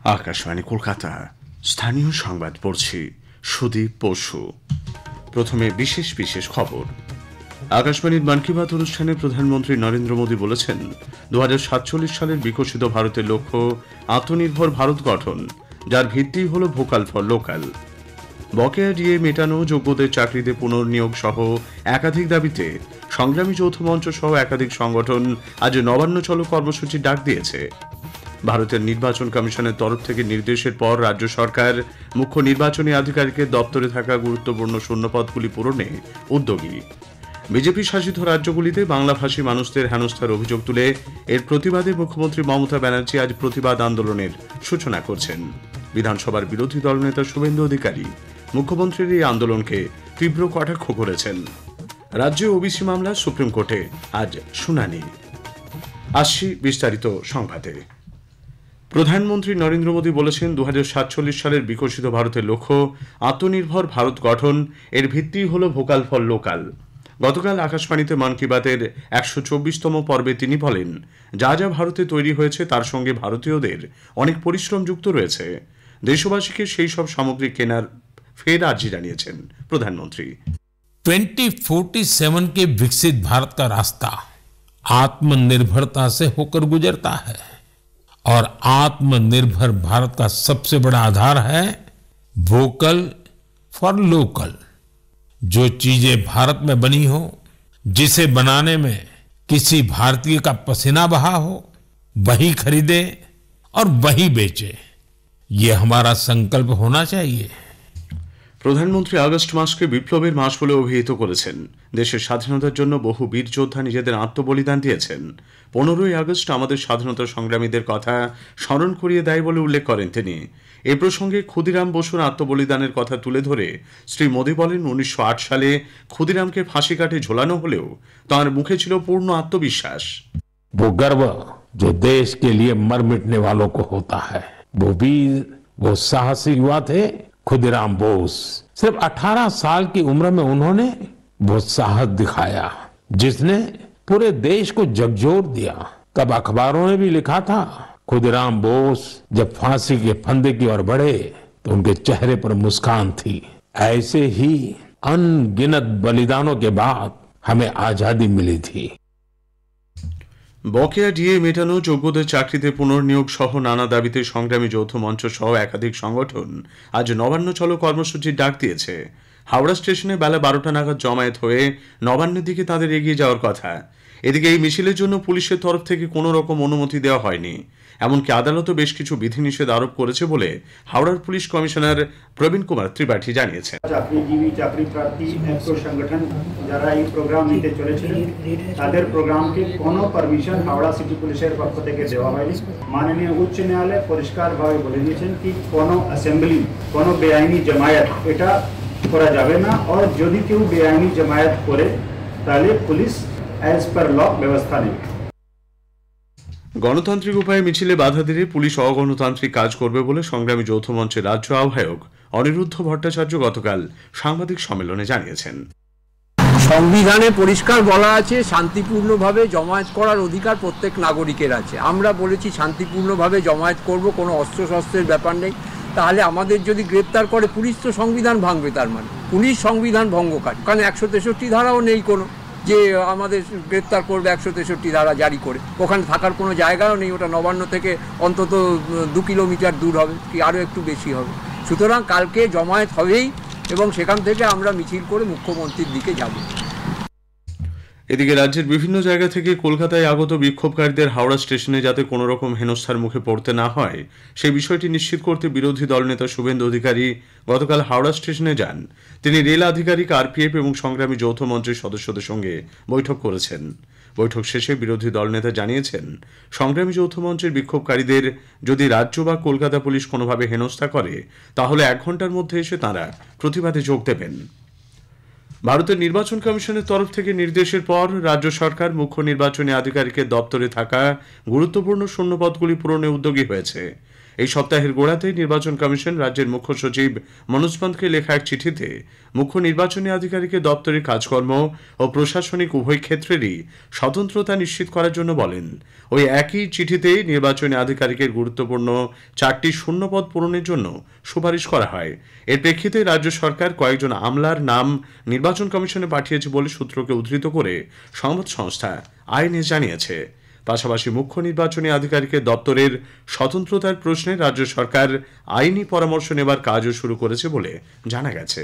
আকাশবাণী কলকাতা স্থানীয় সংবাদ পড়ছি সুদীপ পশু। প্রথমে বিশেষ বিশেষ খবর। আকাশবাণীর মন কি বাত অনুষ্ঠানে প্রধানমন্ত্রী নরেন্দ্র মোদী বলেছেন 2047 সালের বিকশিত ভারতের লক্ষ্য আত্মনির্ভর ভারত গঠন, যার ভিত্তি হল ভোকাল ফর লোকাল। বকেয়া ডিএ মেটানো, যোগ্যদের চাকরিতে পুনর্নিয়োগ সহ একাধিক দাবিতে সংগ্রামী যৌথ মঞ্চ সহ একাধিক সংগঠন আজ নবান্ন চলো কর্মসূচির ডাক দিয়েছে। ভারতের নির্বাচন কমিশনের তরফ থেকে নির্দেশের পর রাজ্য সরকার মুখ্য নির্বাচনী আধিকারিকের দপ্তরে থাকা গুরুত্বপূর্ণ শূন্যপদগুলি পূরণে উদ্যোগী। বিজেপি শাসিত রাজ্যগুলিতে বাংলাভাষী মানুষদের হেনস্থার অভিযোগ তুলে এর প্রতিবাদে মুখ্যমন্ত্রী মমতা ব্যানার্জি আজ প্রতিবাদ আন্দোলনের সূচনা করছেন। বিধানসভার বিরোধী দলনেতা শুভেন্দু অধিকারী মুখ্যমন্ত্রীর এই আন্দোলনকে তীব্র কটাক্ষ করেছেন। রাজ্যে ওবিসি মামলা সুপ্রিম কোর্টে আজ শুনানি। আসছি বিস্তারিত সংবাদে। প্রধানমন্ত্রী নরেন্দ্র মোদী বলেছেন 2047 সালের বিকশিত ভারতের লক্ষ্য আত্মনির্ভর ভারত গঠন, এর ভিত্তি হল ভোকাল ফর লোকাল। গতকাল আকাশবাণীতে মন কি বাতের 124তম পর্বে তিনি বলেন, যা যা ভারতে তৈরি হয়েছে তার সঙ্গে ভারতীয়দের অনেক পরিশ্রম যুক্ত রয়েছে। দেশবাসীকে সেই সব সামগ্রী কেনার ফের আর্জি জানিয়েছেন প্রধানমন্ত্রী। 2047 के विकसित भारत का रास्ता आत्मनिर्भरता से होकर गुजरता है और आत्मनिर्भर भारत का सबसे बड़ा आधार है वोकल फॉर लोकल। जो चीजें भारत में बनी हो, जिसे बनाने में किसी भारतीय का पसीना बहा हो, वही खरीदे और वही बेचे, ये हमारा संकल्प होना चाहिए। প্রধানমন্ত্রী আগস্ট মাসকে বিপ্লবের মাস বলে অভিহিত করেছেন। দেশের স্বাধীনতার জন্য বহু বীর যোদ্ধা নিজেদের আত্মবলিদান দিয়েছেন। 15ই আগস্ট আমাদের স্বাধীনতা সংগ্রামীদের কথা স্মরণ করিয়ে দেয় বলে উল্লেখ করেন তিনি। এ প্রসঙ্গে ক্ষুদিরাম বসুর আত্মবলিদানের কথা তুলে ধরে শ্রী মোদী বলেন, 1908 সালে ক্ষুদিরামকে ফাঁসি কাটে ঝোলানো হলেও তাঁর মুখে ছিল পূর্ণ আত্মবিশ্বাস। वो गर्व जो देश के लिए मर मिटने वालों को होता है, वो वीर, वो साहसी युवा थे खुदीराम बोस। सिर्फ 18 साल की उम्र में उन्होंने वो साहस दिखाया जिसने पूरे देश को झकझोर दिया। तब अखबारों ने भी लिखा था, खुदीराम बोस जब फांसी के फंदे की ओर बढ़े तो उनके चेहरे पर मुस्कान थी। ऐसे ही अनगिनत बलिदानों के बाद हमें आजादी मिली थी। বকেয়া ডিএ মেটানো, যোগ্যদের চাকরিতে পুনর্নিয়োগ সহ নানা দাবিতে সংগ্রামী যৌথ মঞ্চ সহ একাধিক সংগঠন আজ নবান্ন চলো কর্মসূচির ডাক দিয়েছে। হাওড়া স্টেশনে বেলা 12টা নাগাদ জমায়েত হয়ে নবান্নের দিকে তাদের এগিয়ে যাওয়ার কথা। এদিকে এই মিছিলের জন্য পুলিশের তরফ থেকে কোনো রকম অনুমতি দেওয়া হয়নি। এমনকি আদালতও বেশ কিছু বিধিনিষেধ আরোপ করেছে বলে হাওড়ার পুলিশ কমিশনার প্রবীণ কুমার ত্রিপাঠী জানিয়েছেন। চাকরিজীবী, চাকরি প্রার্থী সংগঠন যারা এই প্রোগ্রাম নিতে চলেছিলেন তাদের প্রোগ্রামকে কোনো পারমিশন হাওড়া সিটি পুলিশের পক্ষ থেকে দেওয়া হয়নি। মাননীয় উচ্চ ন্যায়ালয় পরিষ্কারভাবে বলে দিয়েছেন কি কোনো অ্যাসেম্বলি, কোনো বেআইনি জমায়েত এটা করা যাবে না, আর যদি কেউ বেআইনি জমায়েত করে তাহলে পুলিশ অ্যাজ পার ল ব্যবস্থা নেবে। গণতান্ত্রিক উপায়ে মিছিলে বাধা দিলে পুলিশ অগণতান্ত্রিক কাজ করবে বলে সংগ্রামী যৌথ মঞ্চের রাজ্য আহ্বায়ক অনিরুদ্ধ ভট্টাচার্য গতকাল সাংবাদিক সম্মেলনে জানিয়েছেন। সংবিধানে পরিষ্কার বলা আছে শান্তিপূর্ণভাবে জমায়েত করার অধিকার প্রত্যেক নাগরিকের আছে। আমরা বলেছি শান্তিপূর্ণভাবে জমায়েত করব, কোনো অস্ত্রশস্ত্রের ব্যাপার নেই। তাহলে আমাদের যদি গ্রেপ্তার করে পুলিশ তো সংবিধান ভাঙবে, তার মানে পুলিশ সংবিধান ভঙ্গকারী। কারণ 163 ধারাও নেই কোনো যে আমাদের গ্রেপ্তার করবে 163 ধারা জারি করে। ওখানে থাকার কোনো জায়গাও নেই। ওটা নবান্ন থেকে অন্তত 2 কিলোমিটার দূর হবে কি আরও একটু বেশি হবে। সুতরাং কালকে জমায়েত হবেই এবং সেখান থেকে আমরা মিছিল করে মুখ্যমন্ত্রীর দিকে যাব। এদিকে রাজ্যের বিভিন্ন জায়গা থেকে কলকাতায় আগত বিক্ষোভকারীদের হাওড়া স্টেশনে যাতে কোনো রকম হেনস্থার মুখে পড়তে না হয় সেই বিষয়টি নিশ্চিত করতে বিরোধী দলনেতা শুভেন্দু অধিকারী গতকাল হাওড়া স্টেশনে যান। তিনি রেল আধিকারিক, আরপিএফ এবং সংগ্রামী যৌথ মঞ্চের সদস্যদের সঙ্গে বৈঠক করেছেন। বৈঠক শেষে বিরোধী দলনেতা জানিয়েছেন, সংগ্রামী যৌথ মঞ্চের বিক্ষোভকারীদের যদি রাজ্য বা কলকাতা পুলিশ কোনোভাবে হেনস্থা করে তাহলে 1 ঘন্টার মধ্যে এসে তাঁরা প্রতিবাদে যোগ দেবেন। ভারতের নির্বাচন কমিশনের তরফ থেকে নির্দেশের পর রাজ্য সরকার মুখ্য নির্বাচনী আধিকারিকের দপ্তরে থাকা গুরুত্বপূর্ণ শূন্যপদগুলি পূরণে উদ্যোগী হয়েছে। এই সপ্তাহের গোড়াতেই নির্বাচন কমিশন রাজ্যের মুখ্য সচিব মনোজ পান্তকে লেখা এক চিঠিতে মুখ্য নির্বাচনী আধিকারিকের দপ্তরের কাজকর্ম ও প্রশাসনিক উভয় ক্ষেত্রেরই স্বতন্ত্রতা নিশ্চিত করার জন্য বলেন। ওই একই চিঠিতে নির্বাচনী আধিকারিকের গুরুত্বপূর্ণ 4টি শূন্যপদ পূরণের জন্য সুপারিশ করা হয়। এর প্রেক্ষিতে রাজ্য সরকার কয়েকজন আমলার নাম নির্বাচন কমিশনে পাঠিয়েছে বলে সূত্রকে উদ্ধৃত করে সংবাদ সংস্থা আইএনএস জানিয়েছে। পাশাপাশি মুখ্য নির্বাচনী আধিকারিকের দপ্তরের স্বতন্ত্রতার প্রশ্নে রাজ্য সরকার আইনি পরামর্শ নেবার কাজও শুরু করেছে বলে জানা গেছে।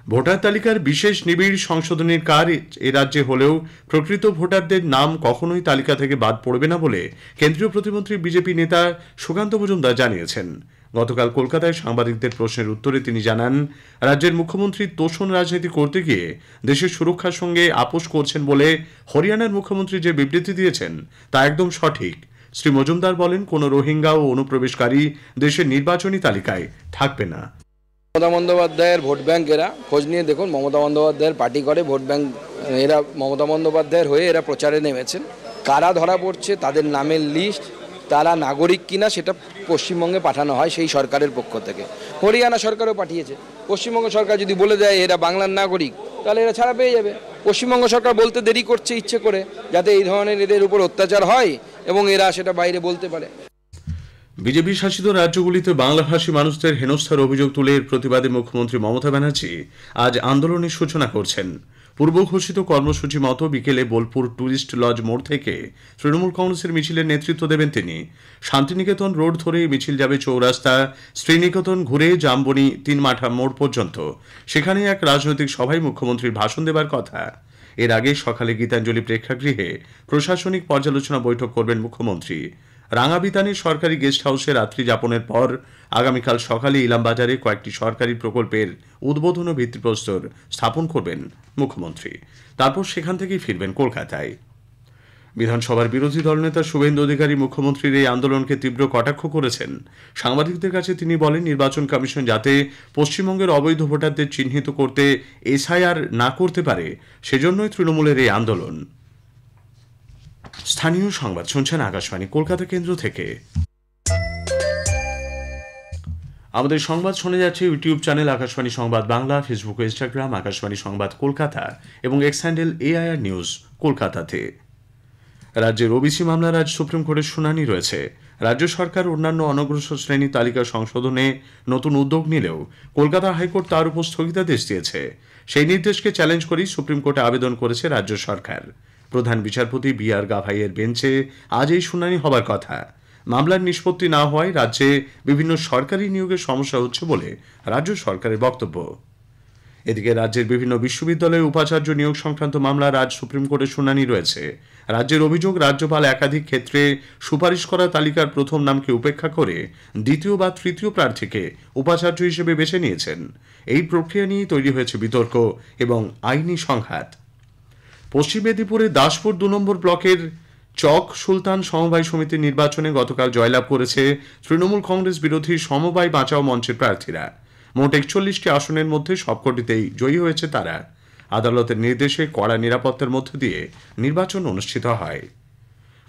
ভোটার তালিকার বিশেষ নিবিড় সংশোধনের কাজ এ রাজ্যে হলেও প্রকৃত ভোটারদের নাম কখনোই তালিকা থেকে বাদ পড়বে না বলে কেন্দ্রীয় প্রতিমন্ত্রী বিজেপি নেতা সুকান্ত মজুমদার জানিয়েছেন। গতকাল কলকাতায় সাংবাদিকদের প্রশ্নের উত্তরে তিনি জানান, রাজ্যের মুখ্যমন্ত্রী তোষণ রাজনীতি করতে গিয়ে দেশের সুরক্ষার সঙ্গে আপোষ করছেন বলে হরিয়ানার মুখ্যমন্ত্রী যে বিবৃতি দিয়েছেন তা একদম সঠিক। শ্রী মজুমদার বলেন, কোনো রোহিঙ্গা ও অনুপ্রবেশকারী দেশের নির্বাচনী তালিকায় থাকবে না। মমতা বন্দ্যোপাধ্যায়ের ভোট ব্যাংক এরা খোঁজ নিয়ে দেখুন, মমতা বন্দ্যোপাধ্যায়ের পার্টি করে ভোট ব্যাংক এরা মমতা বন্দ্যোপাধ্যায়ের হয়ে এরা প্রচারে নেমেছেন। কারা ধরা পড়ছে, তাদের নামের লিস্ট, তারা নাগরিক কিনা সেটা পশ্চিমবঙ্গে পাঠানো হয় সেই সরকারের পক্ষ থেকে। হরিয়ানা সরকারও পাঠিয়েছে। পশ্চিমবঙ্গ সরকার যদি বলে দেয় এরা বাংলার নাগরিক, তাহলে এরা ছাড়া পেয়ে যাবে। পশ্চিমবঙ্গ সরকার বলতে দেরি করছে ইচ্ছে করে, যাতে এই ধরনের এদের উপর অত্যাচার হয় এবং এরা সেটা বাইরে বলতে পারে। বিজেপি শাসিত রাজ্যগুলিতে বাংলাভাষী মানুষদের হেনস্থার অভিযোগ তুলে এর প্রতিবাদে মুখ্যমন্ত্রী মমতা ব্যানার্জি আজ আন্দোলনের সূচনা করছেন। পূর্ব ঘোষিত কর্মসূচি মতো বিকেলে বোলপুর টুরিস্ট লজ মোড় থেকে তৃণমূল কংগ্রেসের মিছিলের নেতৃত্ব দেবেন তিনি। শান্তিনিকেতন রোড ধরে মিছিল যাবে চৌরাস্তা, শ্রীনিকেতন ঘুরে জামবনি 3 মাঠা মোড় পর্যন্ত। সেখানে এক রাজনৈতিক সভায় মুখ্যমন্ত্রীর ভাষণ দেবার কথা। এর আগে সকালে গীতাঞ্জলি প্রেক্ষাগৃহে প্রশাসনিক পর্যালোচনা বৈঠক করবেন মুখ্যমন্ত্রী। রাঙাবিতানের সরকারি গেস্ট হাউসে রাত্রি যাপনের পর আগামীকাল সকালে ইলামবাজারে কয়েকটি সরকারি প্রকল্পের উদ্বোধন ও ভিত্তিপ্রস্তর স্থাপন করবেন মুখ্যমন্ত্রী। তারপর সেখান থেকেই ফিরবেন কলকাতায়। বিধানসভার বিরোধী দলনেতা শুভেন্দু অধিকারী মুখ্যমন্ত্রীর এই আন্দোলনকে তীব্র কটাক্ষ করেছেন। সাংবাদিকদের কাছে তিনি বলেন, নির্বাচন কমিশন যাতে পশ্চিমবঙ্গের অবৈধ ভোটারদের চিহ্নিত করতে এসআইআর না করতে পারে, সেজন্যই তৃণমূলের এই আন্দোলন। স্থানীয় সংবাদ শুনছেন আকাশবাণী কলকাতা কেন্দ্র থেকে। আমাদের সংবাদ শোনা যাচ্ছে ইউটিউব চ্যানেল আকাশবাণী সংবাদ বাংলা, ফেসবুক ও ইনস্টাগ্রাম আকাশবাণী সংবাদ কলকাতা এবং এক্স হ্যান্ডেল এআইআর নিউজ কলকাতাতে। রাজ্যের ওবিসি মামলার আজ সুপ্রিম কোর্টের শুনানি রয়েছে। রাজ্য সরকার অন্যান্য অনগ্রসর শ্রেণী তালিকা সংশোধনে নতুন উদ্যোগ নিলেও কলকাতা হাইকোর্ট তার উপর স্থগিতাদেশ দিয়েছে। সেই নির্দেশকে চ্যালেঞ্জ করেই সুপ্রিম কোর্টে আবেদন করেছে রাজ্য সরকার। প্রধান বিচারপতি BR গাভাইয়ের বেঞ্চে আজ এই শুনানি হবার কথা। মামলার নিষ্পত্তি না হওয়ায় রাজ্যে বিভিন্ন সরকারি নিয়োগের সমস্যা হচ্ছে বলে রাজ্য সরকারের বক্তব্য। এদিকে রাজ্যের বিভিন্ন বিশ্ববিদ্যালয়ে উপাচার্য নিয়োগ সংক্রান্ত মামলার আজ সুপ্রিম কোর্টে শুনানি রয়েছে। রাজ্যের অভিযোগ, রাজ্যপাল একাধিক ক্ষেত্রে সুপারিশ করা তালিকার প্রথম নামকে উপেক্ষা করে দ্বিতীয় বা তৃতীয় প্রার্থীকে উপাচার্য হিসেবে বেছে নিয়েছেন। এই প্রক্রিয়া নিয়ে তৈরি হয়েছে বিতর্ক এবং আইনি সংঘাত। পশ্চিম মেদিনীপুরে দাসপুর 2 নম্বর ব্লকের চক সুলতান সমবায় সমিতির নির্বাচনে গতকাল জয়লাভ করেছে তৃণমূল কংগ্রেস বিরোধী সমবায় বাঁচাও মঞ্চের প্রার্থীরা। মোট 41টি আসনের মধ্যে সবকটিতেই জয়ী হয়েছে তারা। আদালতের নির্দেশে কড়া নিরাপত্তার মধ্য দিয়ে নির্বাচন অনুষ্ঠিত হয়।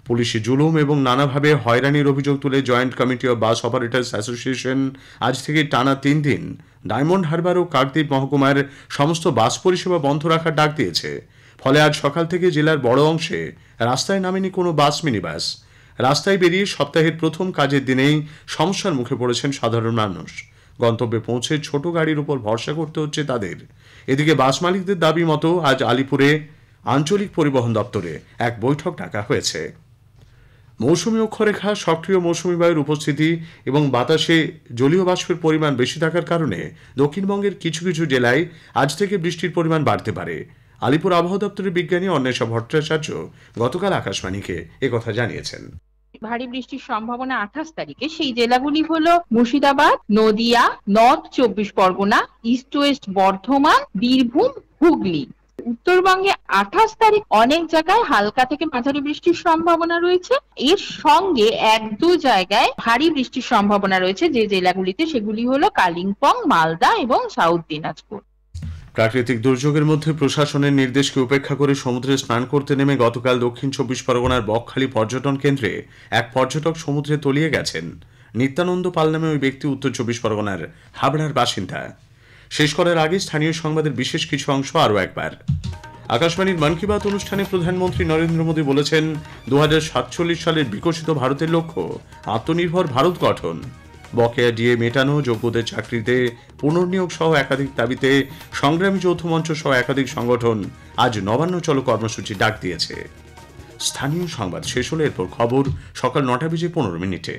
পুলিশি জুলুম এবং নানাভাবে হয়রানির অভিযোগ তুলে joint committee of bus operators association আজ থেকে টানা 3 দিন ডায়মন্ড হারবার ও কাকদ্বীপ মহকুমার সমস্ত বাস পরিষেবা বন্ধ রাখার ডাক দিয়েছে। ফলে আজ সকাল থেকে জেলার বড় অংশে রাস্তায় নামেনি কোনো বাস মিনিবাস। রাস্তায় বেরিয়ে সপ্তাহের প্রথম কাজের দিনেই সমস্যার মুখে পড়েছেন সাধারণ মানুষ। গন্তব্যে পৌঁছে ছোট গাড়ির উপর ভরসা করতে হচ্ছে তাদের। এদিকে বাস মালিকদের দাবি মতো আজ আলিপুরে আঞ্চলিক পরিবহন দপ্তরে এক বৈঠক ডাকা হয়েছে। মৌসুমী অক্ষরেখা, সক্রিয় মৌসুমী বায়ুর উপস্থিতি এবং বাতাসে জলীয় বাষ্পের পরিমাণ বেশি থাকার কারণে দক্ষিণবঙ্গের কিছু কিছু জেলায় আজ থেকে বৃষ্টির পরিমাণ বাড়তে পারে। আলিপুর আবহাওয়া দপ্তরের বিজ্ঞানী অন্বেষা ভট্টাচার্য গতকাল আকাশবাণীকে একথা জানিয়েছেন। ভারী বৃষ্টির সম্ভাবনা 28 তারিখে। সেই জেলাগুলি হলো Murshidabad, Nadia, north 24 Pargana, east West Bardhaman, Birbhum, Hooghly. উত্তরবঙ্গে 28 তারিখ অনেক জায়গায় হালকা থেকে মাঝারি বৃষ্টির সম্ভাবনা রয়েছে। এর সঙ্গে 1-2 জায়গায় ভারী বৃষ্টির সম্ভাবনা রয়েছে। যে জেলাগুলিতে সেগুলি হলো কালিম্পং, মালদা এবং সাউথ দিনাজপুর। প্রাকৃতিক দুর্যোগের মধ্যে প্রশাসনের নির্দেশকে উপেক্ষা করে সমুদ্রে স্নান করতে নেমে গতকাল দক্ষিণ 24 পরগনার বকখালি পর্যটন কেন্দ্রে এক পর্যটক সমুদ্রে তলিয়ে গেছেন। নিত্যানন্দ পাল নামে ওই ব্যক্তি উত্তর 24 পরগনার হাবড়ার বাসিন্দা। শেষ করার আগে স্থানীয় সংবাদের বিশেষ কিছু অংশ আরও একবার। আকাশবাণীর মন কি বাত অনুষ্ঠানে প্রধানমন্ত্রী নরেন্দ্র মোদী বলেছেন, 2047 সালের বিকশিত ভারতের লক্ষ্য আত্মনির্ভর ভারত গঠন। বকেয়া ডিএ মেটানো, যোগ্যদের চাকরিতে পুনর্নিয়োগ সহ একাধিক দাবিতে সংগ্রামী যৌথ মঞ্চ সহ একাধিক সংগঠন আজ নবান্ন চলো কর্মসূচি ডাক দিয়েছে। স্থানীয় সংবাদ শেষ হলে এরপর খবর সকাল 9:15 মিনিটে।